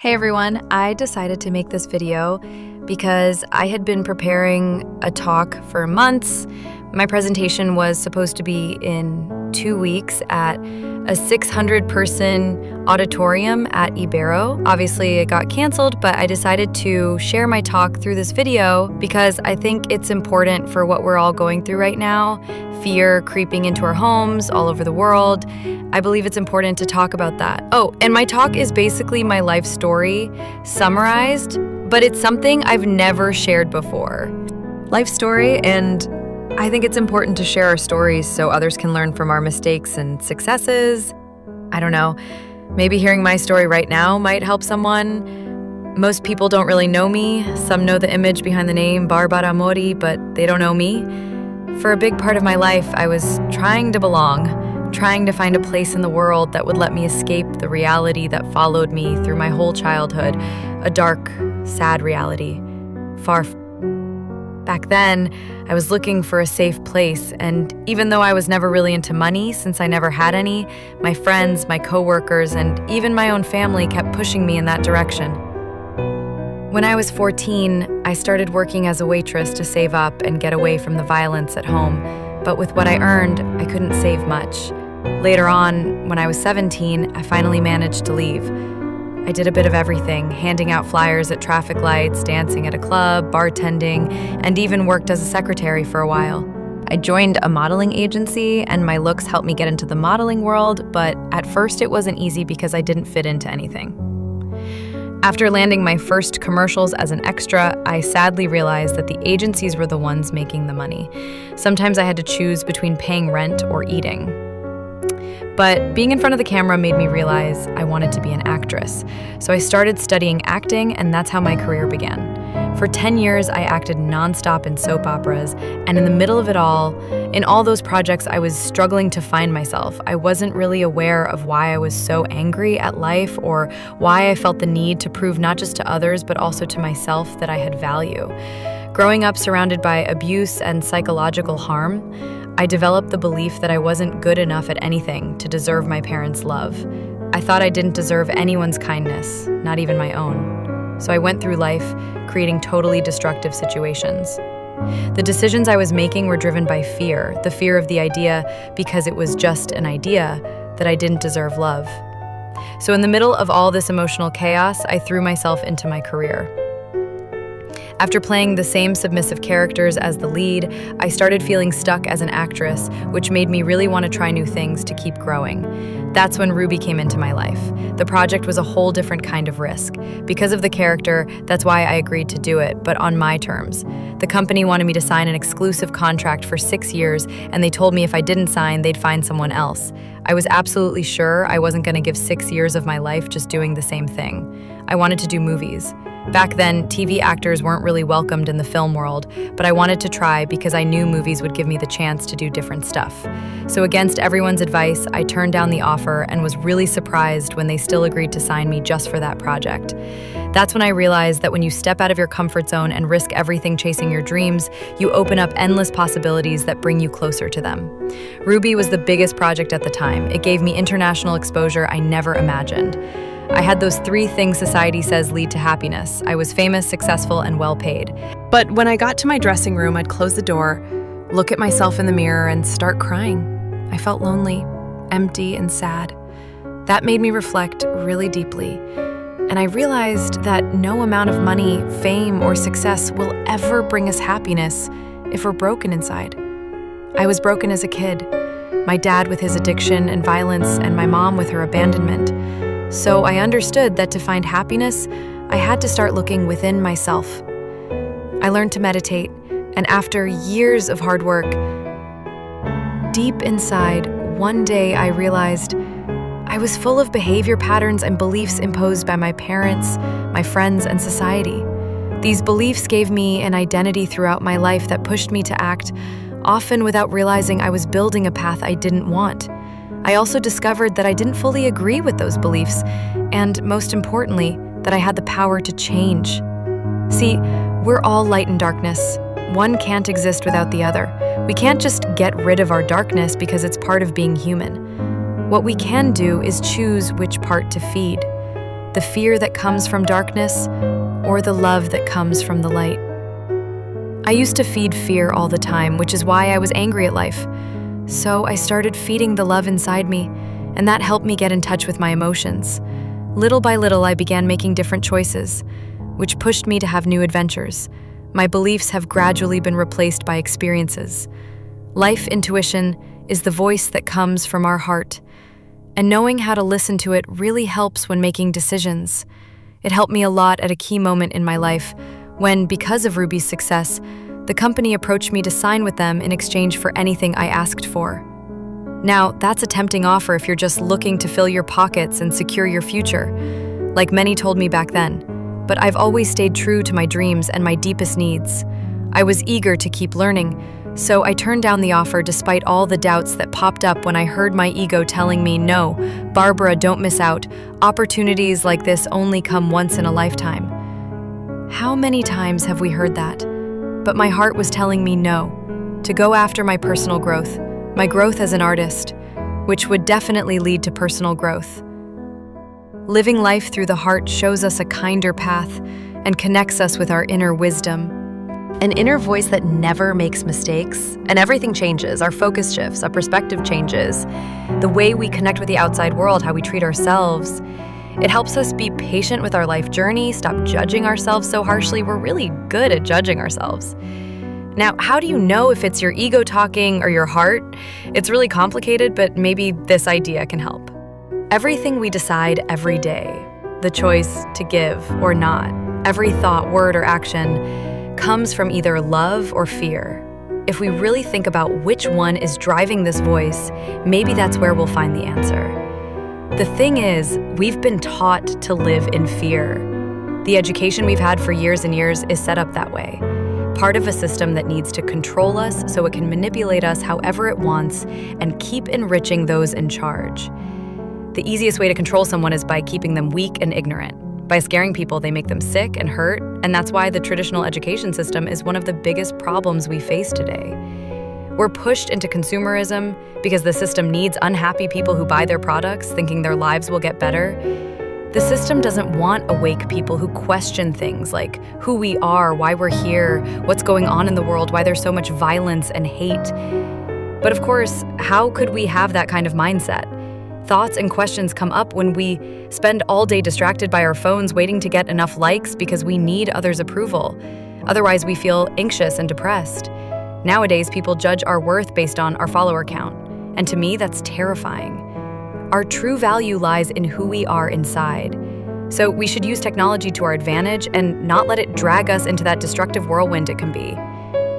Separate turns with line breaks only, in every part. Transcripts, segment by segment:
Hey everyone, I decided to make this video because I had been preparing a talk for months. My presentation was supposed to be in 2 weeks at a 600-person auditorium at Ibero. Obviously, it got canceled, but I decided to share my talk through this video because I think it's important for what we're all going through right now. Fear creeping into our homes all over the world. I believe it's important to talk about that. Oh, and my talk is basically my life story summarized, but it's something I've never shared before. Life story, and I think it's important to share our stories so others can learn from our mistakes and successes. I don't know, maybe hearing my story right now might help someone. Most people don't really know me. Some know the image behind the name Barbara Mori, but they don't know me. For a big part of my life, I was trying to belong, trying to find a place in the world that would let me escape the reality that followed me through my whole childhood, a dark, sad reality. Back then, I was looking for a safe place, and even though I was never really into money, since I never had any, my friends, my coworkers, and even my own family kept pushing me in that direction. When I was 14, I started working as a waitress to save up and get away from the violence at home, but with what I earned, I couldn't save much. Later on, when I was 17, I finally managed to leave. I did a bit of everything, handing out flyers at traffic lights, dancing at a club, bartending, and even worked as a secretary for a while. I joined a modeling agency, and my looks helped me get into the modeling world, but at first it wasn't easy because I didn't fit into anything. After landing my first commercials as an extra, I sadly realized that the agencies were the ones making the money. Sometimes I had to choose between paying rent or eating. But being in front of the camera made me realize I wanted to be an actress. So I started studying acting, and that's how my career began. For 10 years, I acted nonstop in soap operas, and in the middle of it all, in all those projects, I was struggling to find myself. I wasn't really aware of why I was so angry at life or why I felt the need to prove not just to others, but also to myself that I had value. Growing up surrounded by abuse and psychological harm, I developed the belief that I wasn't good enough at anything to deserve my parents' love. I thought I didn't deserve anyone's kindness, not even my own. So I went through life creating totally destructive situations. The decisions I was making were driven by fear, the fear of the idea, because it was just an idea, that I didn't deserve love. So in the middle of all this emotional chaos, I threw myself into my career. After playing the same submissive characters as the lead, I started feeling stuck as an actress, which made me really want to try new things to keep growing. That's when Ruby came into my life. The project was a whole different kind of risk. Because of the character, that's why I agreed to do it, but on my terms. The company wanted me to sign an exclusive contract for 6 years, and they told me if I didn't sign, they'd find someone else. I was absolutely sure I wasn't going to give 6 years of my life just doing the same thing. I wanted to do movies. Back then, TV actors weren't really welcomed in the film world, but I wanted to try because I knew movies would give me the chance to do different stuff. So against everyone's advice, I turned down the offer and was really surprised when they still agreed to sign me just for that project. That's when I realized that when you step out of your comfort zone and risk everything chasing your dreams, you open up endless possibilities that bring you closer to them. Ruby was the biggest project at the time. It gave me international exposure I never imagined. I had those 3 things society says lead to happiness. I was famous, successful, and well paid. But when I got to my dressing room, I'd close the door, look at myself in the mirror, and start crying. I felt lonely, empty, and sad. That made me reflect really deeply. And I realized that no amount of money, fame, or success will ever bring us happiness if we're broken inside. I was broken as a kid. My dad with his addiction and violence, and my mom with her abandonment. So I understood that to find happiness, I had to start looking within myself. I learned to meditate, and after years of hard work, deep inside, one day I realized I was full of behavior patterns and beliefs imposed by my parents, my friends, and society. These beliefs gave me an identity throughout my life that pushed me to act, often without realizing I was building a path I didn't want. I also discovered that I didn't fully agree with those beliefs, and most importantly, that I had the power to change. See, we're all light and darkness. One can't exist without the other. We can't just get rid of our darkness because it's part of being human. What we can do is choose which part to feed. the fear that comes from darkness, or the love that comes from the light. I used to feed fear all the time, which is why I was angry at life. So I started feeding the love inside me, and that helped me get in touch with my emotions. Little by little, I began making different choices, which pushed me to have new adventures. My beliefs have gradually been replaced by experiences. Life intuition is the voice that comes from our heart, and knowing how to listen to it really helps when making decisions. It helped me a lot at a key moment in my life when, because of Ruby's success, the company approached me to sign with them in exchange for anything I asked for. Now, that's a tempting offer if you're just looking to fill your pockets and secure your future, like many told me back then. But I've always stayed true to my dreams and my deepest needs. I was eager to keep learning, so I turned down the offer despite all the doubts that popped up when I heard my ego telling me, "No, Barbara, don't miss out. Opportunities like this only come once in a lifetime." How many times have we heard that? But my heart was telling me no, to go after my personal growth, my growth as an artist, which would definitely lead to personal growth. Living life through the heart shows us a kinder path and connects us with our inner wisdom.
An inner voice that never makes mistakes, and everything changes. Our focus shifts, our perspective changes, the way we connect with the outside world, how we treat ourselves. It helps us be patient with our life journey, stop judging ourselves so harshly. We're really good at judging ourselves. Now, how do you know if it's your ego talking or your heart? It's really complicated, but maybe this idea can help. Everything we decide every day, the choice to give or not, every thought, word, or action comes from either love or fear. If we really think about which one is driving this voice, maybe that's where we'll find the answer. The thing is, we've been taught to live in fear. The education we've had for years and years is set up that way. Part of a system that needs to control us so it can manipulate us however it wants and keep enriching those in charge. The easiest way to control someone is by keeping them weak and ignorant. By scaring people, they make them sick and hurt, and that's why the traditional education system is one of the biggest problems we face today. We're pushed into consumerism because the system needs unhappy people who buy their products, thinking their lives will get better. The system doesn't want awake people who question things like who we are, why we're here, what's going on in the world, why there's so much violence and hate. But of course, how could we have that kind of mindset? Thoughts and questions come up when we spend all day distracted by our phones waiting to get enough likes because we need others' approval. Otherwise, we feel anxious and depressed. Nowadays, people judge our worth based on our follower count, and to me, that's terrifying. Our true value lies in who we are inside. So we should use technology to our advantage and not let it drag us into that destructive whirlwind it can be.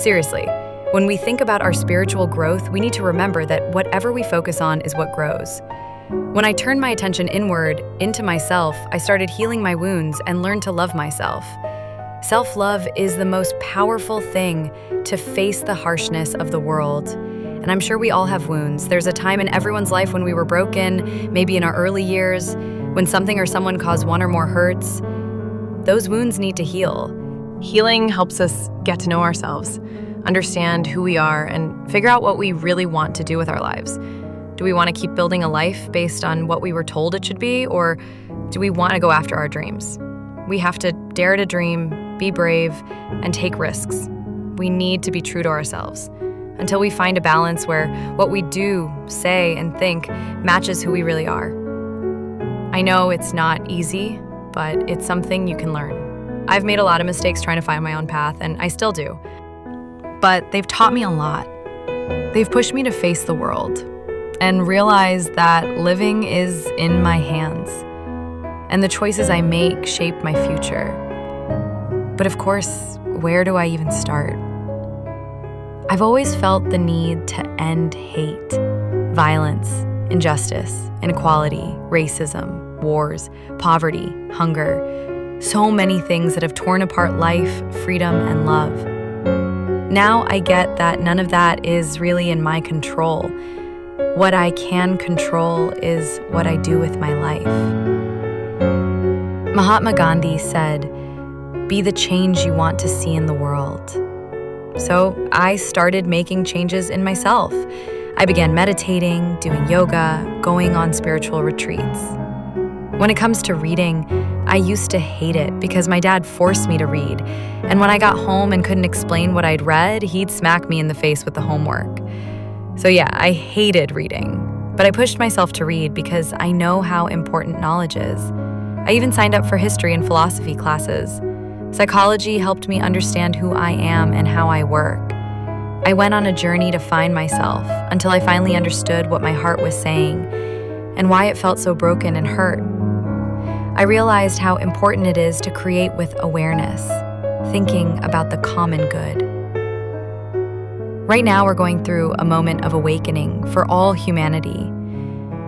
Seriously, when we think about our spiritual growth, we need to remember that whatever we focus on is what grows. When I turned my attention inward, into myself, I started healing my wounds and learned to love myself. Self-love is the most powerful thing to face the harshness of the world. And I'm sure we all have wounds. There's a time in everyone's life when we were broken, maybe in our early years, when something or someone caused one or more hurts. Those wounds need to heal. Healing helps us get to know ourselves, understand who we are, and figure out what we really want to do with our lives. Do we want to keep building a life based on what we were told it should be, or do we want to go after our dreams? We have to dare to dream, be brave, and take risks. We need to be true to ourselves until we find a balance where what we do, say, and think matches who we really are. I know it's not easy, but it's something you can learn. I've made a lot of mistakes trying to find my own path, and I still do. But they've taught me a lot. They've pushed me to face the world and realize that living is in my hands, and the choices I make shape my future. But of course, where do I even start? I've always felt the need to end hate, violence, injustice, inequality, racism, wars, poverty, hunger, so many things that have torn apart life, freedom, and love. Now I get that none of that is really in my control. What I can control is what I do with my life. Mahatma Gandhi said, "Be the change you want to see in the world." So I started making changes in myself. I began meditating, doing yoga, going on spiritual retreats.
When it comes to reading, I used to hate it because my dad forced me to read. And when I got home and couldn't explain what I'd read, he'd smack me in the face with the homework. So yeah, I hated reading. But I pushed myself to read because I know how important knowledge is. I even signed up for history and philosophy classes. Psychology helped me understand who I am and how I work. I went on a journey to find myself until I finally understood what my heart was saying and why it felt so broken and hurt. I realized how important it is to create with awareness, thinking about the common good. Right now, we're going through a moment of awakening for all humanity.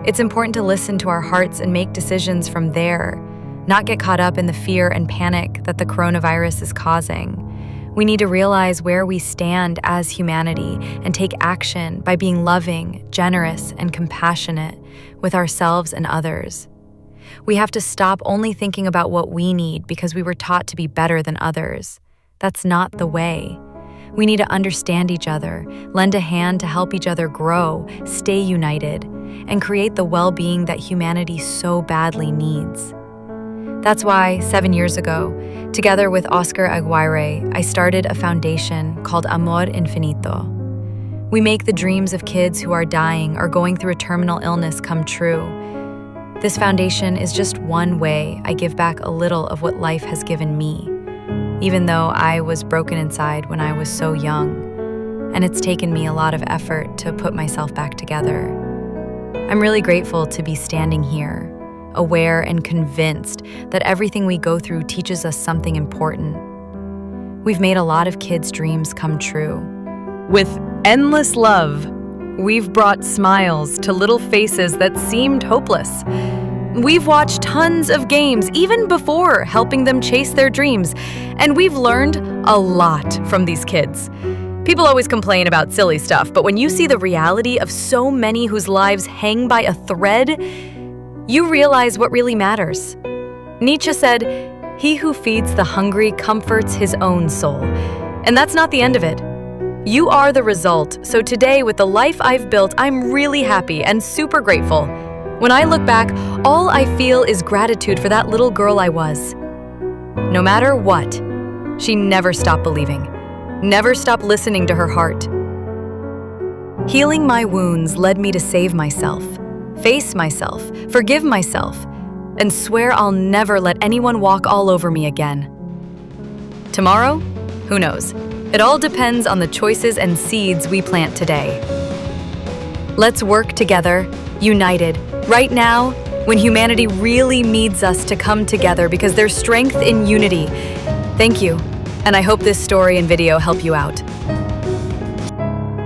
It's important to listen to our hearts and make decisions from there, not get caught up in the fear and panic that the coronavirus is causing. We need to realize where we stand as humanity and take action by being loving, generous, and compassionate with ourselves and others. We have to stop only thinking about what we need because we were taught to be better than others. That's not the way. We need to understand each other, lend a hand to help each other grow, stay united, and create the well-being that humanity so badly needs. That's why, 7 years ago, together with Oscar Aguirre, I started a foundation called Amor Infinito. We make the dreams of kids who are dying or going through a terminal illness come true. This foundation is just one way I give back a little of what life has given me, even though I was broken inside when I was so young, and it's taken me a lot of effort to put myself back together. I'm really grateful to be standing here, aware and convinced that everything we go through teaches us something important. We've made a lot of kids' dreams come true.
With endless love, we've brought smiles to little faces that seemed hopeless. We've watched tons of games, even before helping them chase their dreams, and we've learned a lot from these kids. People always complain about silly stuff, but when you see the reality of so many whose lives hang by a thread, you realize what really matters. Nietzsche said, "He who feeds the hungry comforts his own soul." And that's not the end of it. You are the result, so today, with the life I've built, I'm really happy and super grateful. When I look back, all I feel is gratitude for that little girl I was. No matter what, she never stopped believing, never stopped listening to her heart. Healing my wounds led me to save myself, face myself, forgive myself, and swear I'll never let anyone walk all over me again. Tomorrow? Who knows? It all depends on the choices and seeds we plant today. Let's work together, united, right now, when humanity really needs us to come together because there's strength in unity. Thank you, and I hope this story and video help you out.